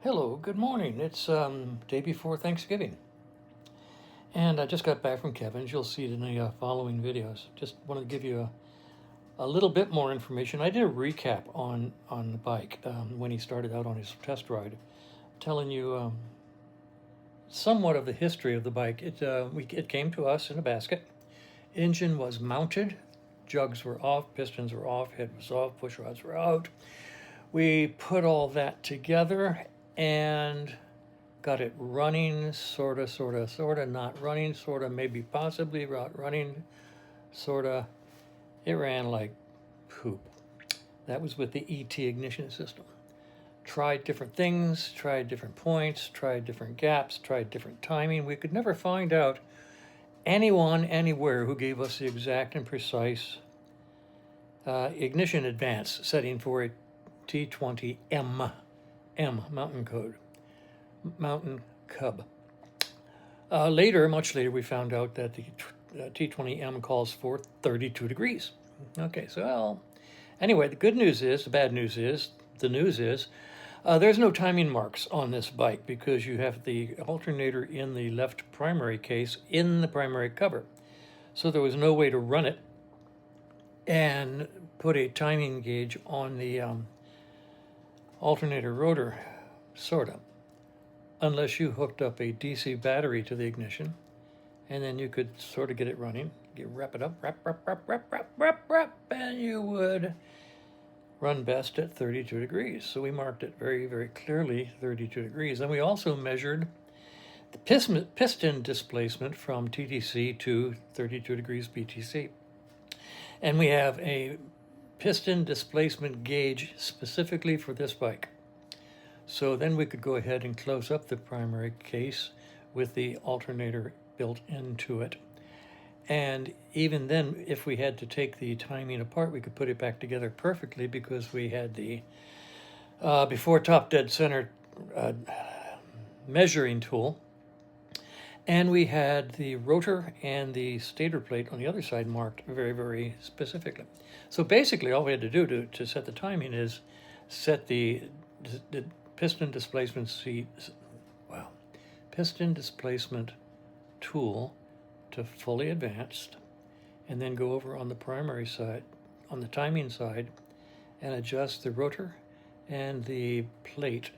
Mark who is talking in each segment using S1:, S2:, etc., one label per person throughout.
S1: Hello, good morning. It's day before Thanksgiving. And I just got back from Kevin's. You'll see it in the following videos. Just wanted to give you a little bit more information. I did a recap on the bike when he started out on his test ride, telling you somewhat of the history of the bike. It came to us in a basket. Engine was mounted, jugs were off, pistons were off, head was off, push rods were out. We put all that together and got it running, sorta, not running, sorta, maybe possibly running, sorta. It ran like poop. That was with the ET ignition system. Tried different things, tried different points, tried different gaps, tried different timing. We could never find out anyone, anywhere who gave us the exact and precise ignition advance setting for a T20M, mountain code, mountain cub. Much later, we found out that the T20M calls for 32 degrees. Okay, so anyway, the bad news is, there's no timing marks on this bike because you have the alternator in the left primary case in the primary cover. So there was no way to run it and put a timing gauge on the alternator rotor, sorta, unless you hooked up a DC battery to the ignition, and then you could sort of get it running, wrap it up, wrap, and you would run best at 32 degrees. So we marked it very, very clearly 32 degrees. And we also measured the piston displacement from TTC to 32 degrees BTC. And we have a piston displacement gauge specifically for this bike. So then we could go ahead and close up the primary case with the alternator built into it. And even then, if we had to take the timing apart, we could put it back together perfectly because we had the before top dead center measuring tool. And we had the rotor and the stator plate on the other side marked very, very specifically. So basically, all we had to do to set the timing is set the piston displacement tool to fully advanced, and then go over on the primary side, on the timing side, and adjust the rotor and the plate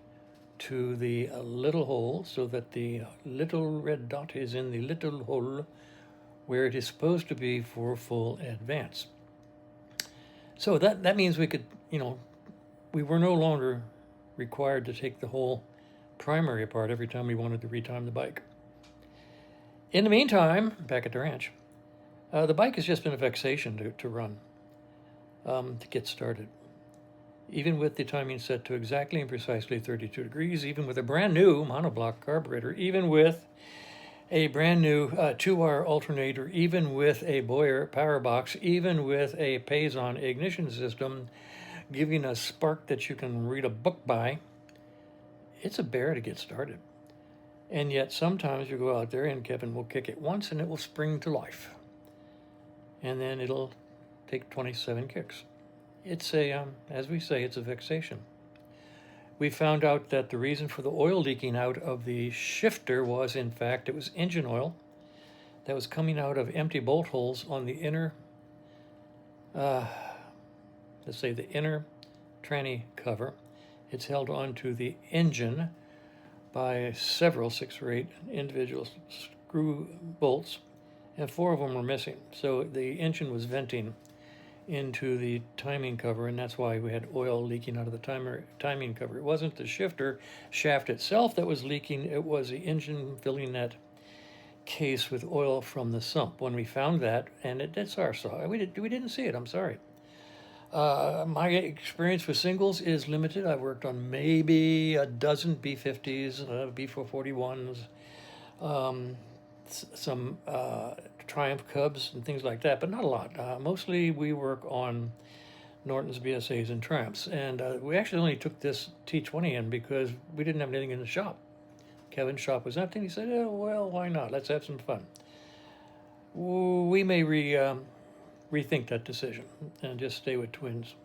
S1: to the little hole so that the little red dot is in the little hole where it is supposed to be for full advance. So that means we could, we were no longer required to take the whole primary apart every time we wanted to retime the bike. In the meantime, back at the ranch, the bike has just been a vexation to run, to get started. Even with the timing set to exactly and precisely 32 degrees, even with a brand new monoblock carburetor, even with a brand new 2-wire alternator, even with a Boyer power box, even with a Payson ignition system, giving a spark that you can read a book by, it's a bear to get started. And yet sometimes you go out there and Kevin will kick it once and it will spring to life. And then it'll take 27 kicks. It's as we say, it's a vexation. We found out that the reason for the oil leaking out of the shifter was, in fact, it was engine oil that was coming out of empty bolt holes on the inner, let's say the inner tranny cover. It's held onto the engine by several 6 or 8 individual screw bolts, and 4 of them were missing. So the engine was venting into the timing cover, and that's why we had oil leaking out of the timing cover. It wasn't the shifter shaft itself that was leaking, it was the engine filling that case with oil from the sump. When we found that, and it's our saw, we didn't see it, I'm sorry. My experience with singles is limited. I've worked on maybe a dozen B50s, B441s, some Triumph Cubs and things like that, but not a lot. Mostly we work on Norton's, BSAs, and Triumphs. And we actually only took this T20M because we didn't have anything in the shop. Kevin's shop was empty, and he said, well, why not? Let's have some fun. We may rethink that decision and just stay with twins.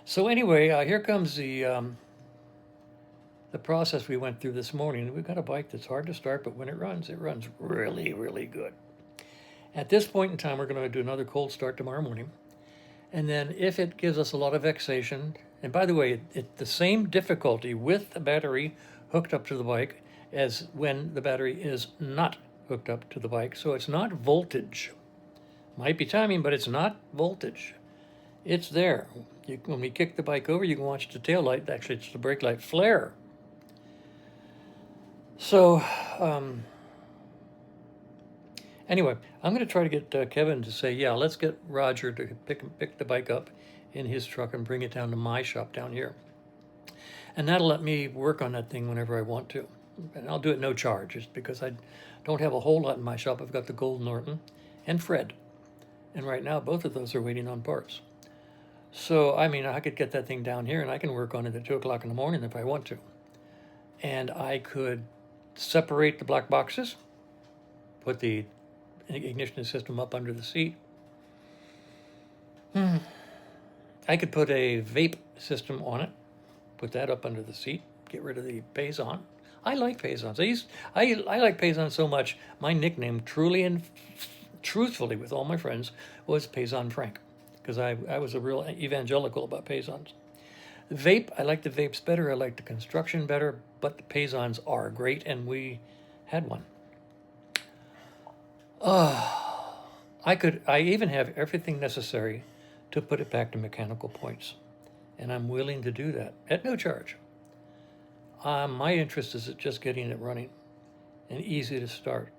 S1: So anyway, here comes the the process we went through this morning. We've got a bike that's hard to start, but when it runs really, really good. At this point in time, we're going to do another cold start tomorrow morning. And then if it gives us a lot of vexation, and by the way, it's the same difficulty with the battery hooked up to the bike as when the battery is not hooked up to the bike. So it's not voltage. Might be timing, but it's not voltage. It's there. When we kick the bike over, you can watch the tail light, actually it's the brake light, flare. So, anyway, I'm going to try to get Kevin to say, yeah, let's get Roger to pick the bike up in his truck and bring it down to my shop down here. And that'll let me work on that thing whenever I want to. And I'll do it no charge, just because I don't have a whole lot in my shop. I've got the Gold Norton and Fred. And right now, both of those are waiting on parts. So, I mean, I could get that thing down here and I can work on it at 2 o'clock in the morning if I want to. And I could separate the black boxes, put the ignition system up under the seat. I could put a vape system on it, put that up under the seat, get rid of the Payson. I like Paysons. I like Payson so much, my nickname, truly and truthfully with all my friends, was Payson Frank, because I was a real evangelical about Paysons. The vape, I like the vapes better, I like the construction better, but the Paysons are great, and we had one. I even have everything necessary to put it back to mechanical points, and I'm willing to do that at no charge. My interest is just getting it running and easy to start.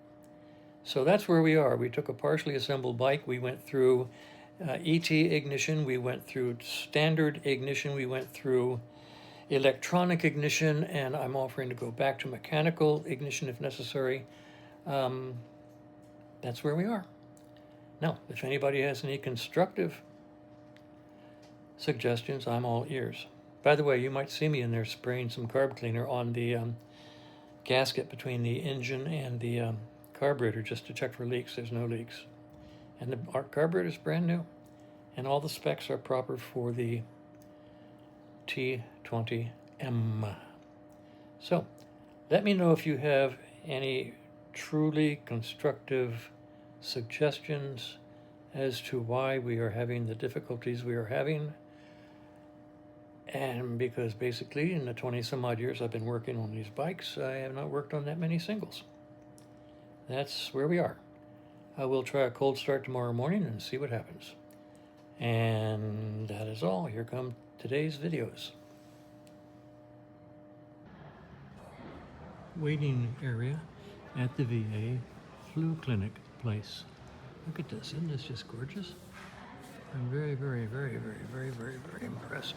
S1: So that's where we are. We took a partially assembled bike. We went through ET ignition. We went through standard ignition. We went through electronic ignition, and I'm offering to go back to mechanical ignition if necessary. That's where we are. Now, if anybody has any constructive suggestions, I'm all ears. By the way, you might see me in there spraying some carb cleaner on the gasket between the engine and the carburetor just to check for leaks. There's no leaks. And our carburetor is brand new. And all the specs are proper for the T20M. So, let me know if you have any truly constructive suggestions as to why we are having the difficulties we are having. And because basically in the 20 some odd years I've been working on these bikes, I have not worked on that many singles. That's where we are. I will try a cold start tomorrow morning and see what happens. And that is all. Here come today's videos. Waiting area at the VA flu clinic place. Look at this. Isn't this just gorgeous? I'm very, very, very, very, very, very, very impressed.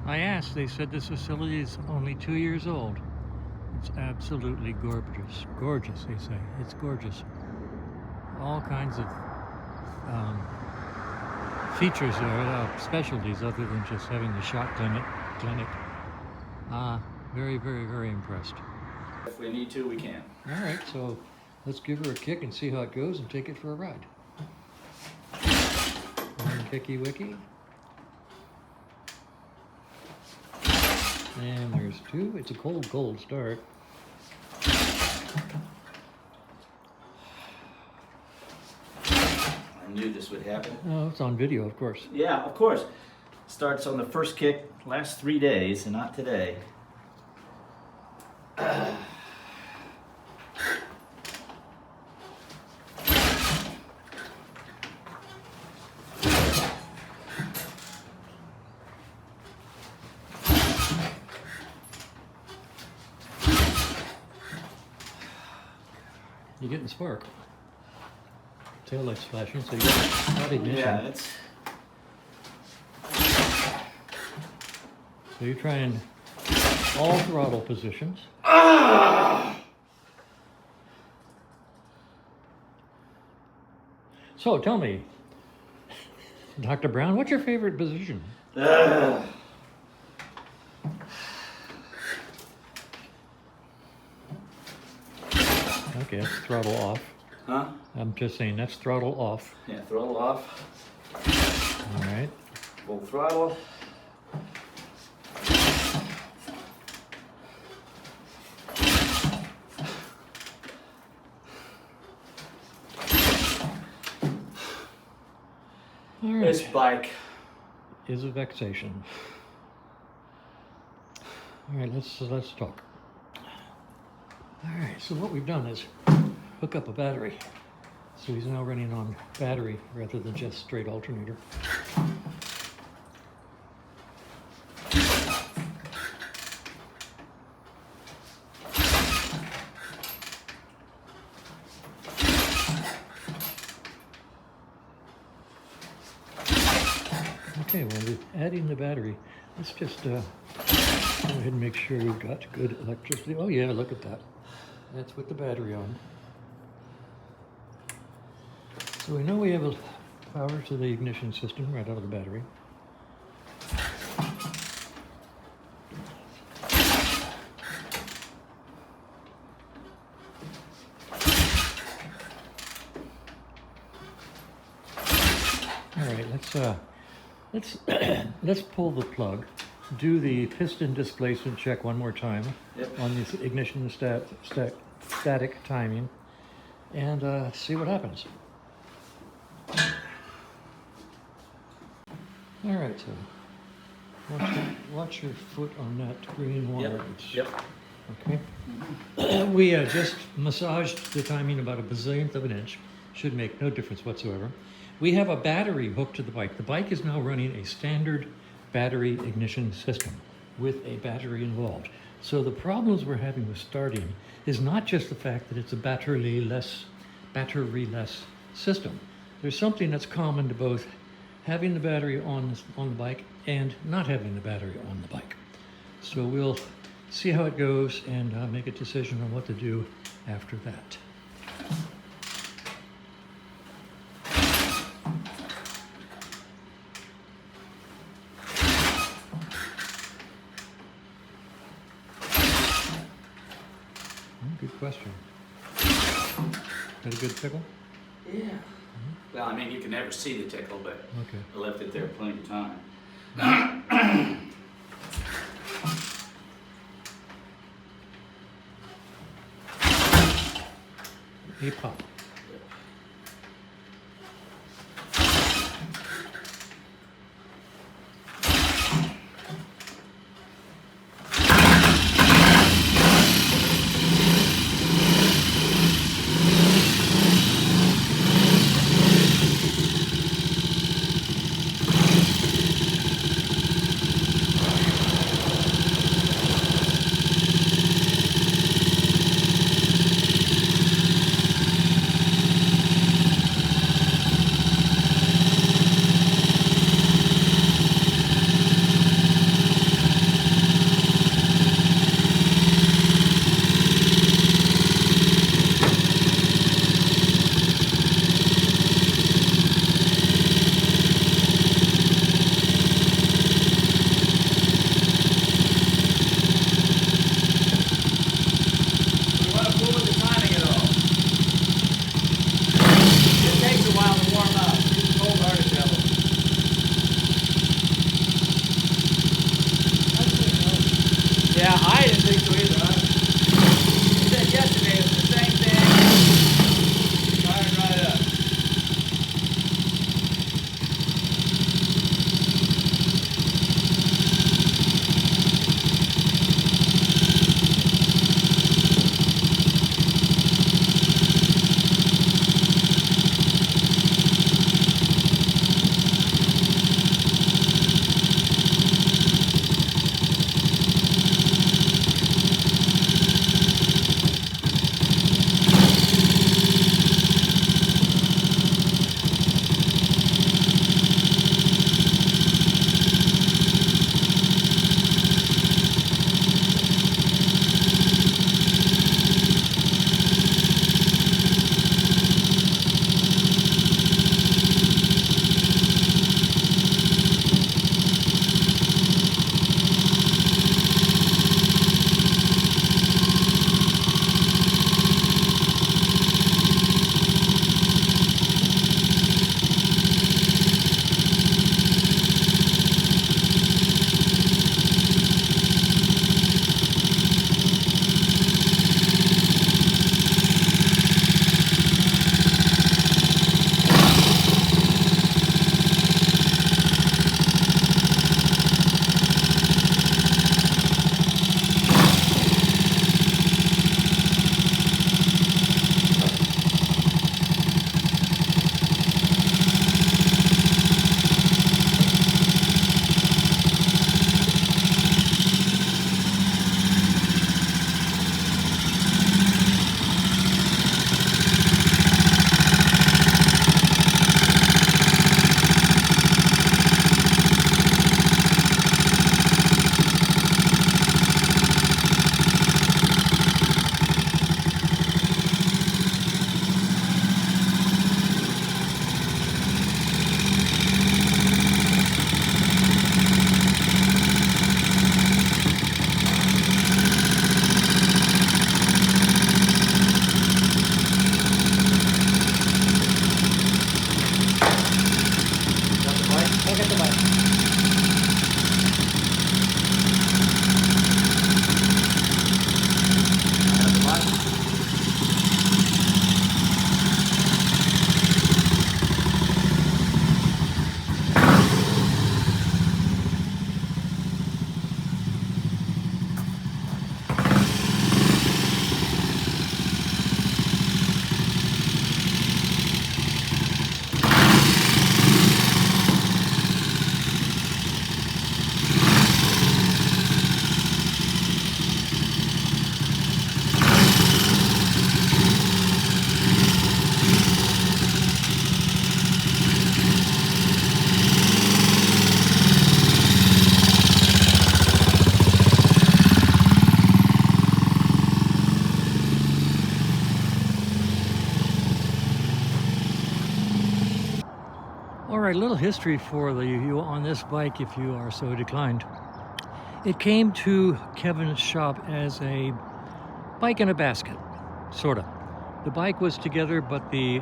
S1: I asked, they said this facility is only 2 years old. It's absolutely gorgeous. Gorgeous, they say. It's gorgeous. All kinds of features there, specialties other than just having the shot clinic. Very, very, very impressed.
S2: If we need to, we can.
S1: All right, so let's give her a kick and see how it goes and take it for a ride. One kicky wicky. And there's 2. It's a cold start.
S2: I knew this would happen.
S1: Oh, it's on video, of course.
S2: Yeah, of course. Starts on the first kick, lasts 3 days, and not today.
S1: You're getting spark. Tail light's flashing, so you got ignition.
S2: Yeah, it's...
S1: So you're trying all throttle positions. So tell me, Dr. Brown, what's your favorite position?
S2: Ugh.
S1: Okay, that's throttle off.
S2: Huh?
S1: I'm just saying that's throttle off.
S2: Yeah, throttle off.
S1: All right.
S2: Full throttle.
S1: All right.
S2: This bike
S1: Is a vexation. All right, let's talk. All right, so what we've done is hook up a battery. So he's now running on battery rather than just straight alternator. Okay, well, we're adding the battery. Let's just go ahead and make sure we've got good electricity. Oh yeah, look at that. That's with the battery on. So we know we have a power to the ignition system right out of the battery. All right, let's pull the plug. Do the piston displacement check one more time.
S2: Yep.
S1: On the ignition static timing, and see what happens. All right, so watch your foot on that green wire.
S2: Yep.
S1: Okay. We just massaged the timing about a bazillionth of an inch. Should make no difference whatsoever. We have a battery hooked to the bike. The bike is now running a standard battery ignition system with a battery involved. So the problems we're having with starting is not just the fact that it's a battery-less system. There's something that's common to both having the battery on the bike and not having the battery on the bike. So we'll see how it goes and make a decision on what to do after that. Good question. Got a good tickle?
S2: Yeah. Well, I mean, you can never see the tickle, but
S1: Okay.
S2: I left it there plenty of time.
S1: A pop. All right, a little history for you on this bike if you are so declined. It came to Kevin's shop as a bike in a basket, sort of. The bike was together, but the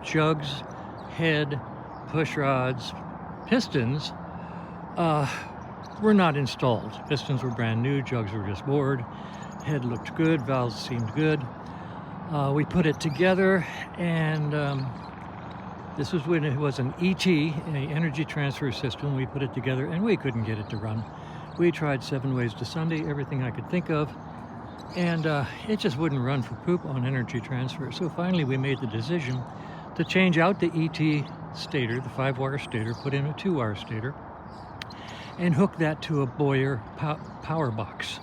S1: jugs, head, push rods, pistons were not installed. Pistons were brand new, jugs were just bored, head looked good, valves seemed good. We put it together, and this was when it was an ET, an energy transfer system. We put it together and we couldn't get it to run. We tried 7 ways to Sunday, everything I could think of, and it just wouldn't run for poop on energy transfer. So finally we made the decision to change out the ET stator, the 5-wire stator, put in a 2-wire stator, and hook that to a Boyer power box.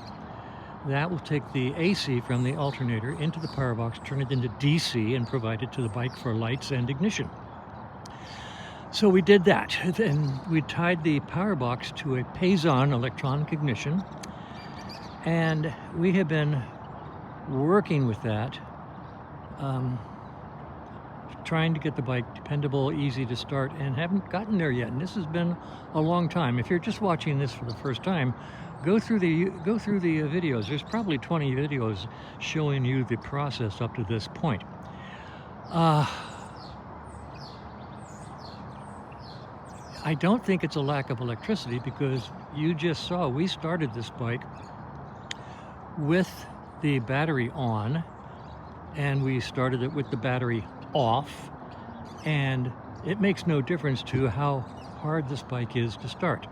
S1: That will take the AC from the alternator into the power box, turn it into DC, and provide it to the bike for lights and ignition. So we did that. Then we tied the power box to a Payson electronic ignition, and we have been working with that, trying to get the bike dependable, easy to start, and haven't gotten there yet. And this has been a long time. If you're just watching this for the first time, go through the videos. There's probably 20 videos showing you the process up to this point. I don't think it's a lack of electricity, because you just saw we started this bike with the battery on, and we started it with the battery off, and it makes no difference to how hard this bike is to start.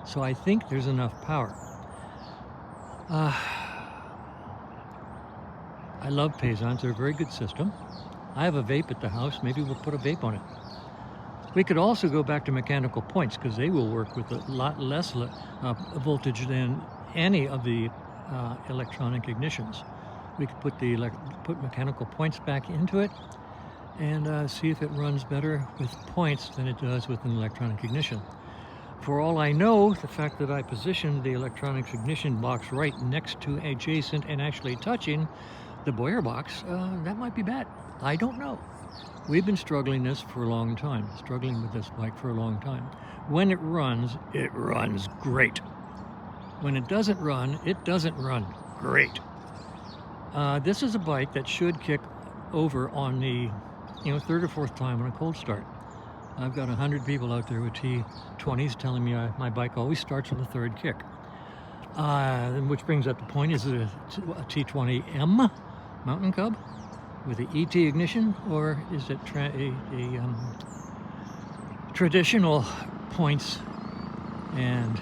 S1: So I think there's enough power. I love Paysons. They're a very good system. I have a vape at the house. Maybe we'll put a vape on it. We could also go back to mechanical points, because they will work with a lot less voltage than any of the electronic ignitions. We could put mechanical points back into it and see if it runs better with points than it does with an electronic ignition. For all I know, the fact that I positioned the electronics ignition box right next to, adjacent, and actually touching the Boyer box, that might be bad. I don't know. We've been struggling with this for a long time. When it runs great. When it doesn't run great. This is a bike that should kick over on the 3rd or 4th time on a cold start. I've got 100 people out there with T20s telling me my bike always starts on the 3rd kick. Which brings up the point, is it a T20M Mountain Cub with the ET ignition, or is it a traditional points and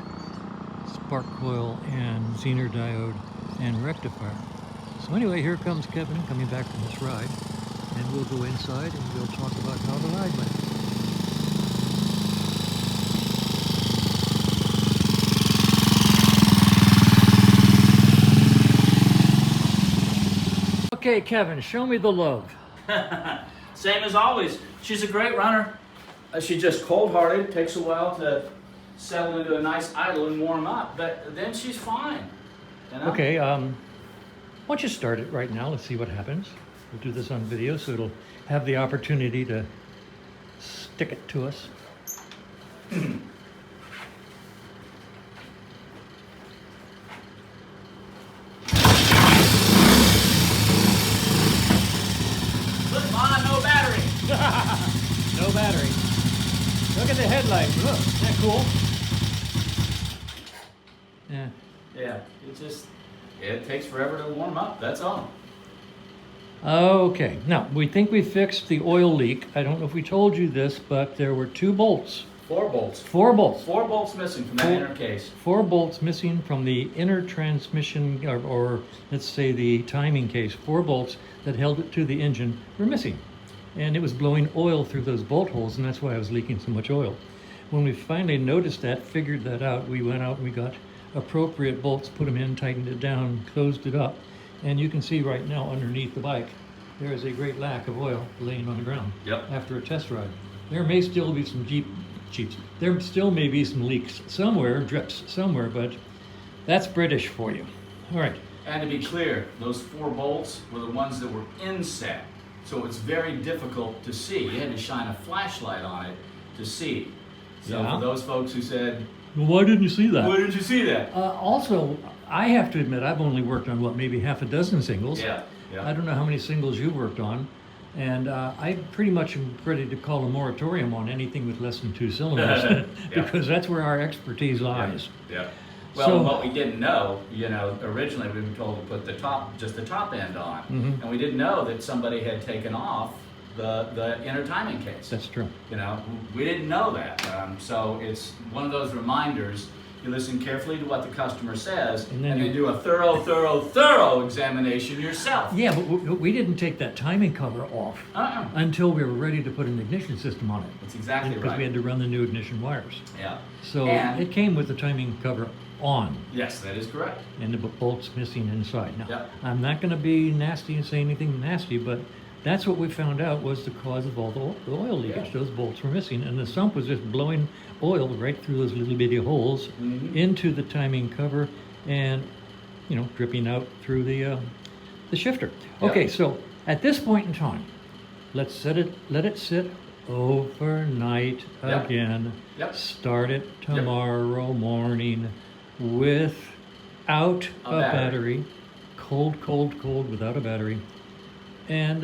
S1: spark coil and Zener diode and rectifier? So anyway, here comes Kevin coming back from this ride, and we'll go inside and we'll talk about how the ride went. Okay, Kevin, show me the love.
S2: Same as always. She's a great runner. She's just cold-hearted. Takes a while to settle into a nice idle and warm up, but then she's fine. You know?
S1: Okay, why don't you start it right now? Let's see what happens. We'll do this on video, so it'll have the opportunity to stick it to us. No battery. Look at the headlights. Look, isn't that cool? Yeah.
S2: Yeah, it takes forever to warm up, that's all.
S1: Okay, now we think we fixed the oil leak. I don't know if we told you this, but there were 2 bolts.
S2: 4 bolts.
S1: 4 bolts.
S2: 4 bolts missing from that inner case.
S1: 4 bolts missing from the inner transmission, or let's say the timing case. 4 bolts that held it to the engine were missing. And it was blowing oil through those bolt holes, and that's why I was leaking so much oil. When we finally noticed that, figured that out, we went out and we got appropriate bolts, put them in, tightened it down, closed it up, and you can see right now underneath the bike there is a great lack of oil laying on the ground.
S2: Yep.
S1: After a test ride. There may still be some there still may be some leaks somewhere, drips somewhere, but that's British for you. All right.
S2: And to be clear, those 4 bolts were the ones that were inset. So it's very difficult to see. You had to shine a flashlight on it to see. So
S1: Yeah.
S2: for those folks who said,
S1: Well, why didn't you see that?
S2: "Why didn't you see that?"
S1: Also, I have to admit, I've only worked on maybe half a dozen singles.
S2: Yeah,
S1: I
S2: yeah,
S1: don't know how many singles you worked on, and I pretty much am ready to call a moratorium on anything with less than 2 cylinders,
S2: Yeah.
S1: because that's where our expertise lies.
S2: yeah. Well,
S1: So-
S2: what we didn't know, originally we were told to put just the top end on,
S1: Mhm.
S2: and we didn't know that somebody had taken off the inner timing case.
S1: That's true.
S2: We didn't know that. So it's one of those reminders. You listen carefully to what the customer says,
S1: And
S2: and
S1: then
S2: then do a thorough examination yourself.
S1: Yeah, but we didn't take that timing cover off
S2: Uh-uh.
S1: until we were ready to put an ignition system on it.
S2: That's exactly
S1: Because we
S2: right.
S1: had to run the new ignition wires.
S2: Yeah.
S1: So
S2: And-
S1: it came with the timing cover on
S2: Yes, that is correct.
S1: and the bolts missing inside. Now,
S2: Yep.
S1: I'm not going to be nasty and say anything nasty, but that's what we found out was the cause of all the oil leakage.
S2: Yeah.
S1: Those bolts were missing, and the sump was just blowing oil right through those little bitty holes
S2: Mhm.
S1: into the timing cover, and dripping out through the shifter.
S2: Yep.
S1: Okay, so at this point in time, let it sit overnight
S2: Yep.
S1: again.
S2: Yep.
S1: Start it tomorrow morning without
S2: A
S1: a
S2: battery.
S1: battery. Cold without a battery. And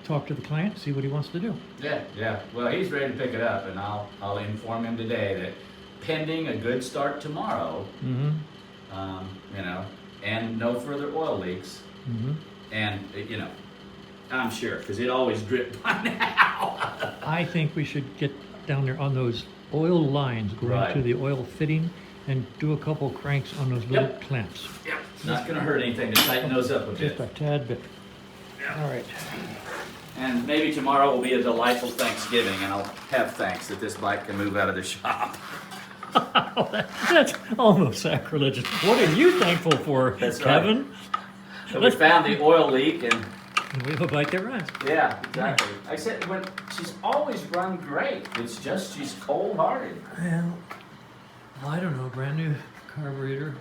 S1: talk to the client, see what he wants to do.
S2: Yeah. Well, he's ready to pick it up, and I'll inform him today that pending a good start tomorrow,
S1: Mm-hmm.
S2: and no further oil leaks,
S1: Mm-hmm.
S2: and I'm sure because it always dripped by now.
S1: I think we should get down there on those oil lines going
S2: Right.
S1: to the oil fitting and do a couple cranks on those little
S2: Yep.
S1: clamps.
S2: Yeah, not going to hurt anything to tighten those up a
S1: Just
S2: bit.
S1: a tad bit. All right.
S2: And maybe tomorrow will be a delightful Thanksgiving, and I'll have thanks that this bike can move out of the shop.
S1: That's almost sacrilegious. What are you thankful for,
S2: That's right.
S1: Kevin?
S2: So we found the oil leak, and
S1: We have a bike that runs.
S2: yeah, exactly. I said when she's always run great. It's just she's cold-hearted.
S1: Well, I don't know. Brand new carburetor,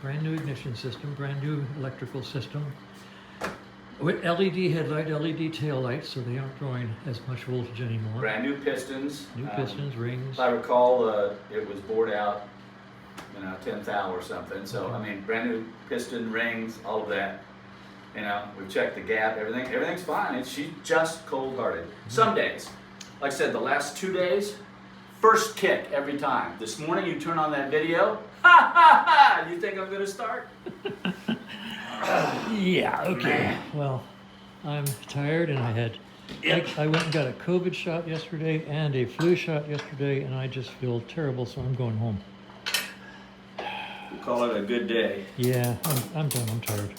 S1: brand new ignition system, brand new electrical system. With LED headlight, LED tail lights, so they aren't drawing as much voltage anymore.
S2: Brand new pistons.
S1: New pistons, rings.
S2: If I recall, it was bored out, 10th thou or something. So
S1: Okay.
S2: I mean, brand new piston, rings, all of that. We've checked the gap, everything's fine. She's just cold-hearted. Some days, like I said, the last 2 days, first kick every time. This morning you turn on that video, ha ha ha! You think I'm gonna start?
S1: Yeah, okay.
S2: Man.
S1: Well, I'm tired and I went and got a COVID shot yesterday and a flu shot yesterday, and I just feel terrible, so I'm going home.
S2: We'll call it a good day.
S1: Yeah, I'm done. I'm tired.